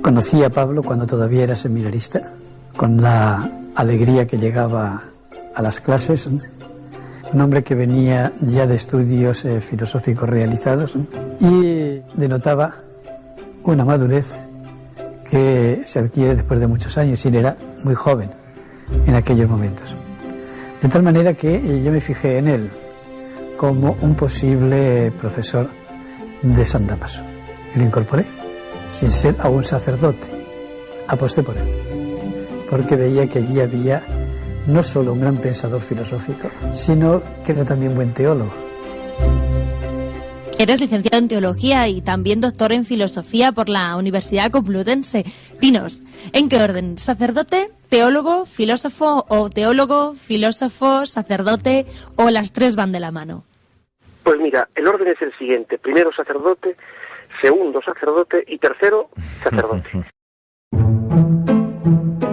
Conocí a Pablo cuando todavía era seminarista, con la alegría que llegaba a las clases, un hombre que venía ya de estudios filosóficos realizados y denotaba una madurez que se adquiere después de muchos años, y él era muy joven en aquellos momentos. De tal manera que yo me fijé en él como un posible profesor de San Dámaso y lo incorporé, sin ser aún sacerdote. Aposté por él, porque veía que allí había no solo un gran pensador filosófico, sino que era también buen teólogo. Eres licenciado en Teología y también doctor en Filosofía por la Universidad Complutense. Dinos, ¿en qué orden? ¿Sacerdote, teólogo, filósofo o teólogo, filósofo, sacerdote o las tres van de la mano? Pues mira, el orden es el siguiente. Primero sacerdote, segundo sacerdote y tercero sacerdote.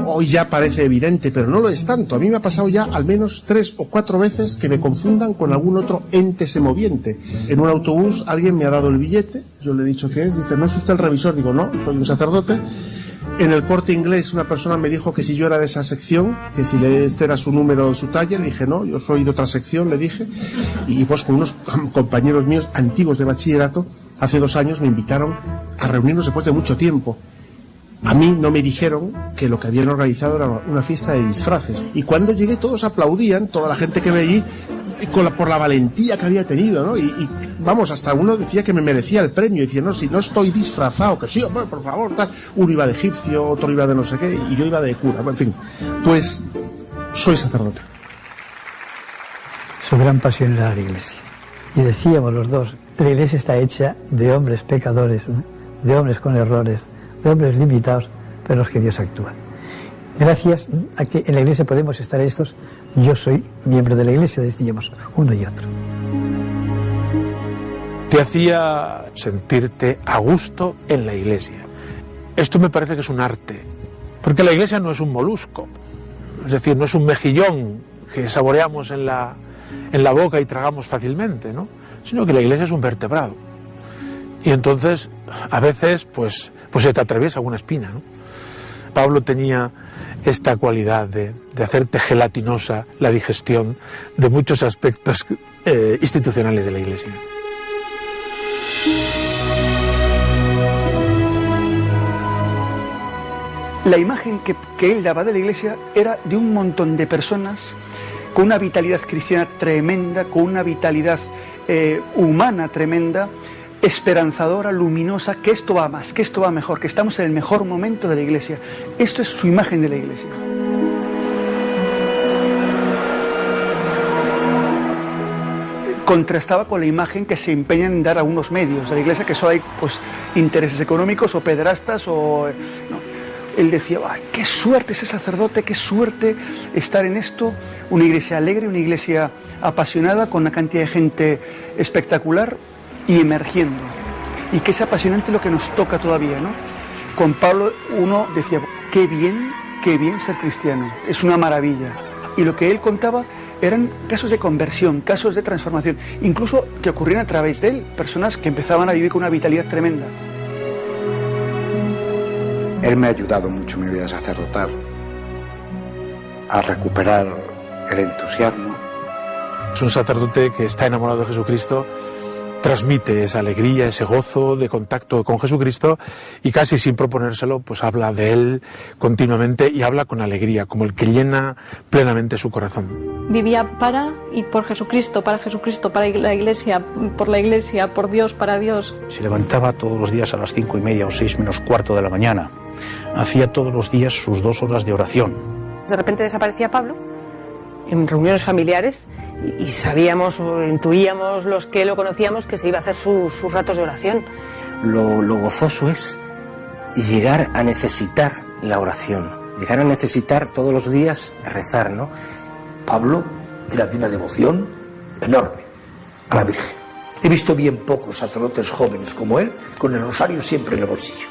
Hoy ya parece evidente, pero no lo es tanto. A mí me ha pasado ya al menos 3 o 4 veces que me confundan con algún otro ente semoviente. En un autobús alguien me ha dado el billete, yo le he dicho qué es, dice, ¿no es usted el revisor? Digo, no, soy un sacerdote. En el Corte Inglés una persona me dijo que si yo era de esa sección, que si este era su número o su talla, le dije, no, yo soy de otra sección, le dije. Y pues con unos compañeros míos antiguos de bachillerato, hace 2 años me invitaron a reunirnos después de mucho tiempo. A mí no me dijeron que lo que habían organizado era una fiesta de disfraces. Y cuando llegué todos aplaudían, toda la gente que ve allí, por la valentía que había tenido, ¿no? Y vamos, hasta uno decía que me merecía el premio. Y decía, no, si no estoy disfrazado, que sí, hombre, por favor, tal. Uno iba de egipcio, otro iba de no sé qué, y yo iba de cura. En fin, pues soy sacerdote. Su gran pasión era la Iglesia. Y decíamos los dos, la Iglesia está hecha de hombres pecadores, ¿no? De hombres con errores, de hombres limitados, pero los que Dios actúa. Gracias a que en la Iglesia podemos estar estos, yo soy miembro de la Iglesia, decíamos, uno y otro. Te hacía sentirte a gusto en la Iglesia. Esto me parece que es un arte, porque la Iglesia no es un molusco, es decir, no es un mejillón que saboreamos en la boca y tragamos fácilmente, ¿no? Sino que la Iglesia es un vertebrado. Y entonces, a veces, pues se te atraviesa alguna espina, ¿no? Pablo tenía esta cualidad de hacerte gelatinosa la digestión de muchos aspectos institucionales de la Iglesia. La imagen que él daba de la Iglesia era de un montón de personas con una vitalidad cristiana tremenda, con una vitalidad humana tremenda, esperanzadora, luminosa, que esto va más, que esto va mejor, que estamos en el mejor momento de la Iglesia. Esto es su imagen de la Iglesia. Contrastaba con la imagen que se empeñan en dar algunos medios de la Iglesia, que solo hay pues intereses económicos o pederastas o... no. Él decía, ¡ay, qué suerte ese sacerdote, qué suerte estar en esto! Una iglesia alegre, una iglesia apasionada, con una cantidad de gente espectacular y emergiendo. Y que es apasionante lo que nos toca todavía, ¿no? Con Pablo uno decía, qué bien ser cristiano, es una maravilla. Y lo que él contaba eran casos de conversión, casos de transformación, incluso que ocurrían a través de él, personas que empezaban a vivir con una vitalidad tremenda. Él me ha ayudado mucho en mi vida sacerdotal a recuperar el entusiasmo. Es un sacerdote que está enamorado de Jesucristo, transmite esa alegría, ese gozo de contacto con Jesucristo y casi sin proponérselo, pues habla de él continuamente y habla con alegría, como el que llena plenamente su corazón. Vivía para y por Jesucristo, para la Iglesia, por Dios, para Dios. Se levantaba todos los días a las 5:30 o 6 menos cuarto de la mañana. Hacía todos los días sus 2 horas de oración. De repente desaparecía Pablo en reuniones familiares y sabíamos o intuíamos los que lo conocíamos que se iba a hacer sus ratos de oración. Lo gozoso es llegar a necesitar la oración, llegar a necesitar todos los días rezar, ¿no? Pablo era de una devoción enorme a la Virgen. He visto bien pocos sacerdotes jóvenes como él con el rosario siempre en el bolsillo.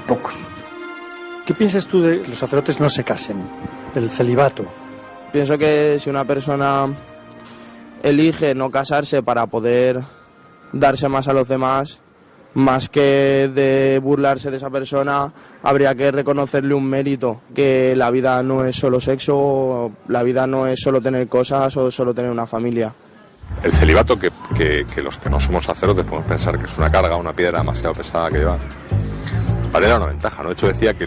Pocos. ¿Qué piensas tú de que los sacerdotes no se casen, del celibato? Pienso que si una persona elige no casarse para poder darse más a los demás, más que de burlarse de esa persona, habría que reconocerle un mérito, que la vida no es solo sexo, la vida no es solo tener cosas o solo tener una familia. El celibato, que los que no somos sacerdotes podemos pensar que es una carga, una piedra demasiado pesada que llevar, para él era una ventaja, ¿no? De hecho decía que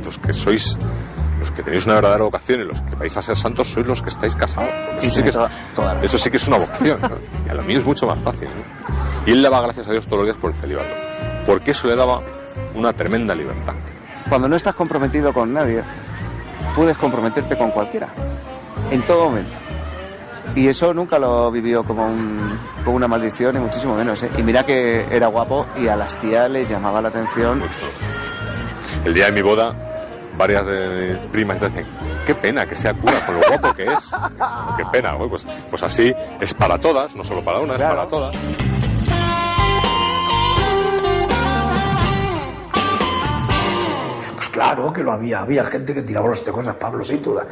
los que tenéis una verdadera vocación y los que vais a ser santos sois los que estáis casados. Eso sí que es una vocación, ¿no? Y a lo mío es mucho más fácil, ¿no? Y él daba gracias a Dios todos los días por el celibato, porque eso le daba una tremenda libertad. Cuando no estás comprometido con nadie, puedes comprometerte con cualquiera, en todo momento. Y eso nunca lo vivió como una maldición, y muchísimo menos, ¿eh? Y mira que era guapo y a las tías les llamaba la atención. Mucho. El día de mi boda, varias de mis primas decían, qué pena que sea cura con lo guapo que es. Qué pena, pues así es para todas, no solo para una, claro. Es para todas. Pues claro que lo había gente que tiraba las cosas, Pablo, sin duda,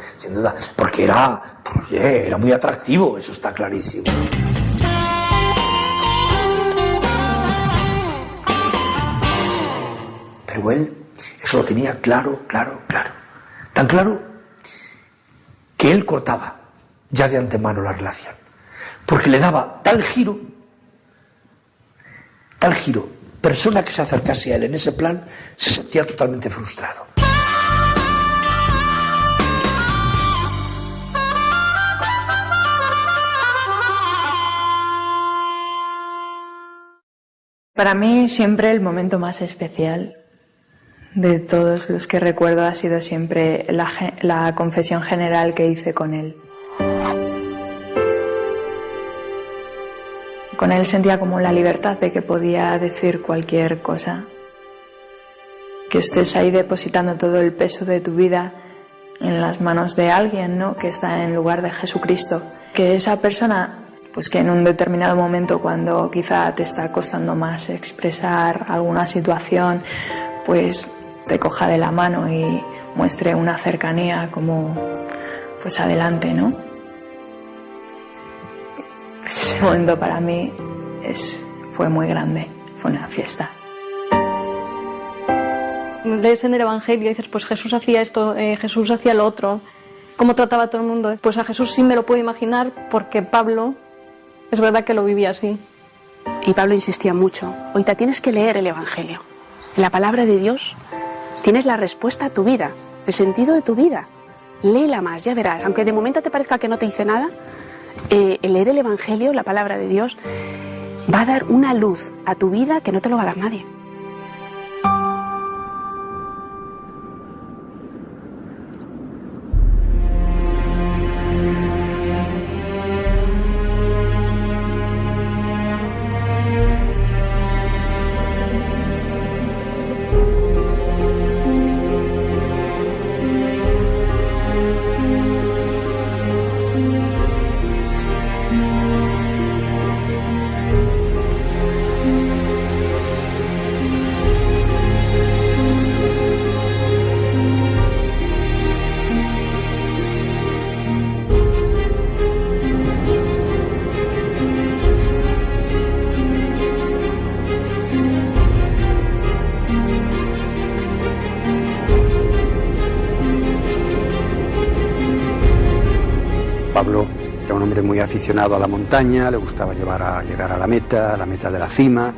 porque era muy atractivo, eso está clarísimo. Pero él eso lo tenía claro. Tan claro que él cortaba ya de antemano la relación. Porque le daba tal giro. Persona que se acercase a él en ese plan se sentía totalmente frustrado. Para mí siempre el momento más especial de todos los que recuerdo ha sido siempre la confesión general que hice con él. Con él sentía como la libertad de que podía decir cualquier cosa. Que estés ahí depositando todo el peso de tu vida en las manos de alguien, ¿no? Que está en lugar de Jesucristo. Que esa persona, pues que en un determinado momento, cuando quizá te está costando más expresar alguna situación, pues te coja de la mano y muestre una cercanía como, pues adelante, ¿no? Pues ese momento para mí fue muy grande, fue una fiesta. Lees en el Evangelio y dices, pues Jesús hacía esto, Jesús hacía lo otro, cómo trataba a todo el mundo. Pues a Jesús sí me lo puedo imaginar porque Pablo es verdad que lo vivía así. Y Pablo insistía mucho, ahorita tienes que leer el Evangelio. En la palabra de Dios tienes la respuesta a tu vida, el sentido de tu vida. Léela más, ya verás. Aunque de momento te parezca que no te dice nada, el leer el Evangelio, la palabra de Dios, va a dar una luz a tu vida que no te lo va a dar nadie. Pablo era un hombre muy aficionado a la montaña, le gustaba llegar a la meta de la cima.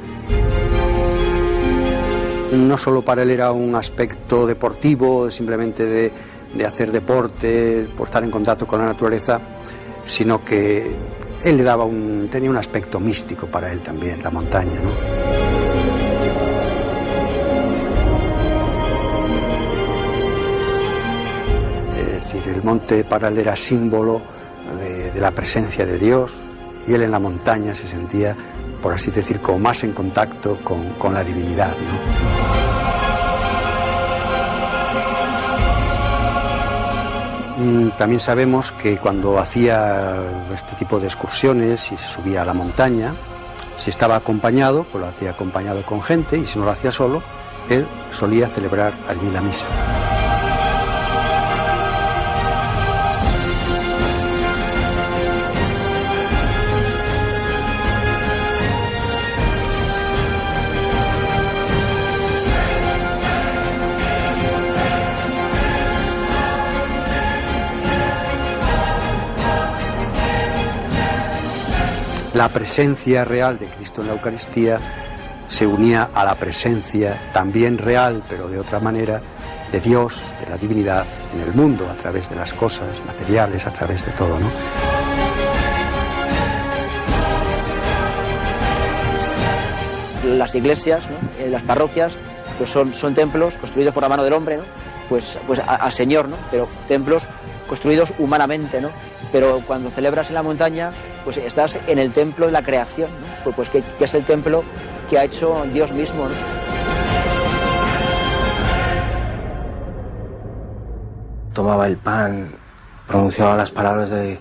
No solo para él era un aspecto deportivo, simplemente de hacer deporte, por estar en contacto con la naturaleza, sino que él tenía un aspecto místico para él también, la montaña, ¿no? Es decir, el monte para él era símbolo de la presencia de Dios, y él en la montaña se sentía, por así decir, como más en contacto con la divinidad, ¿no? También sabemos que cuando hacía este tipo de excursiones y se subía a la montaña, si estaba acompañado, pues lo hacía acompañado con gente, y si no lo hacía solo, él solía celebrar allí la misa. La presencia real de Cristo en la Eucaristía se unía a la presencia también real, pero de otra manera, de Dios, de la divinidad en el mundo, a través de las cosas materiales, a través de todo, ¿no? Las iglesias, ¿no? Las parroquias, pues son templos construidos por la mano del hombre, ¿no? Pues al Señor, ¿no? Pero templos construidos humanamente, ¿no? Pero cuando celebras en la montaña, pues estás en el templo de la creación, ¿no? Pues que es el templo que ha hecho Dios mismo, ¿no? Tomaba el pan, pronunciaba las palabras de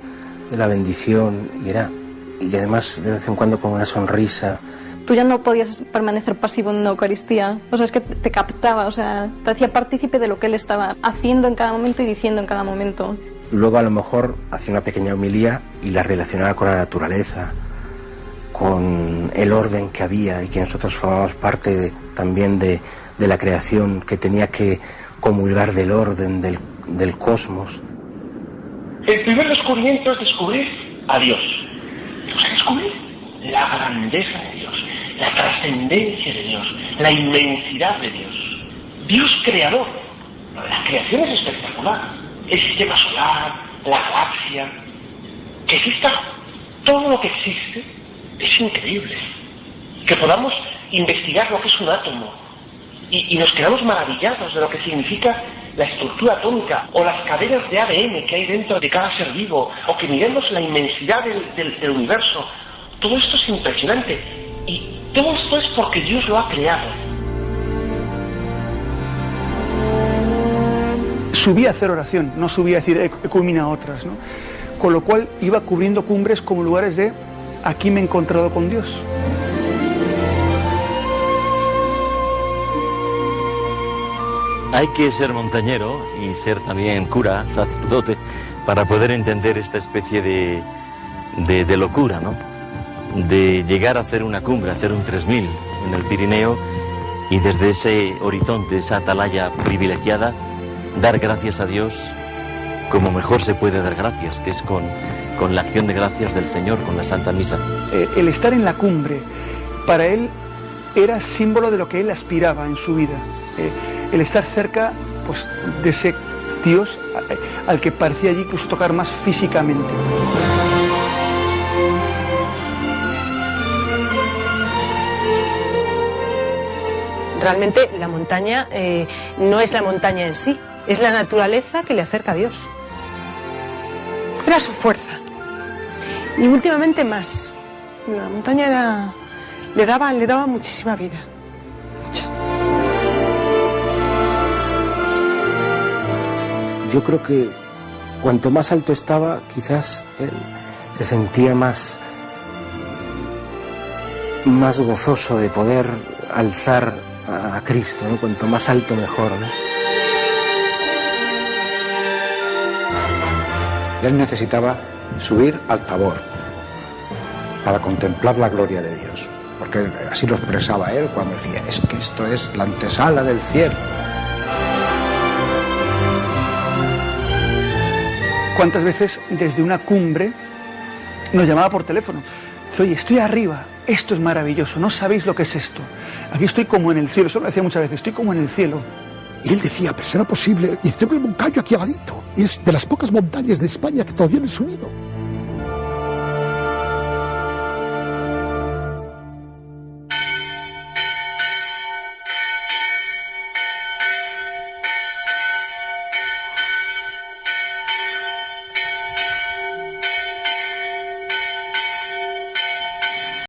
la bendición y además de vez en cuando con una sonrisa. Tú ya no podías permanecer pasivo en la Eucaristía, o sea, es que te captaba, o sea, te hacía partícipe de lo que él estaba haciendo en cada momento y diciendo en cada momento. Luego a lo mejor hacía una pequeña homilía y la relacionaba con la naturaleza, con el orden que había y que nosotros formábamos parte también de la creación, que tenía que comulgar del orden, del cosmos. El primer descubrimiento es descubrir a Dios. O sea, descubrir la grandeza de Dios, la trascendencia de Dios, la inmensidad de Dios. Dios creador. La creación es espectacular. El sistema solar, la galaxia. Que exista todo lo que existe es increíble. Que podamos investigar lo que es un átomo y nos quedamos maravillados de lo que significa la estructura atómica o las cadenas de ADN que hay dentro de cada ser vivo, o que miremos la inmensidad del universo. Todo esto es impresionante y todo esto es porque Dios lo ha creado. Subía a hacer oración, no subía a decir he culminado otras, ¿no? Con lo cual iba cubriendo cumbres como lugares de aquí me he encontrado con Dios. Hay que ser montañero y ser también cura, sacerdote, para poder entender esta especie de locura, ¿no? De llegar a hacer una cumbre, hacer un 3000 en el Pirineo y desde ese horizonte, esa atalaya privilegiada, dar gracias a Dios como mejor se puede dar gracias, que es con la acción de gracias del Señor, con la Santa Misa. El estar en la cumbre, para él, era símbolo de lo que él aspiraba en su vida. El estar cerca, pues, de ese Dios al que parecía allí incluso tocar más físicamente. Realmente la montaña no es la montaña en sí, es la naturaleza que le acerca a Dios. Era su fuerza. Y últimamente más. La montaña le daba muchísima vida. Mucha. Yo creo que cuanto más alto estaba, quizás él se sentía más gozoso de poder alzar a Cristo, ¿no? Cuanto más alto mejor, ¿no? Él necesitaba subir al Tabor para contemplar la gloria de Dios, porque así lo expresaba él cuando decía, es que esto es la antesala del cielo. ¿Cuántas veces desde una cumbre nos llamaba por teléfono? Oye, estoy arriba, esto es maravilloso, no sabéis lo que es esto. Aquí estoy como en el cielo, eso lo decía muchas veces, estoy como en el cielo. Y él decía, pero será posible, y tengo el Moncayo aquí abadito, y es de las pocas montañas de España que todavía no he subido.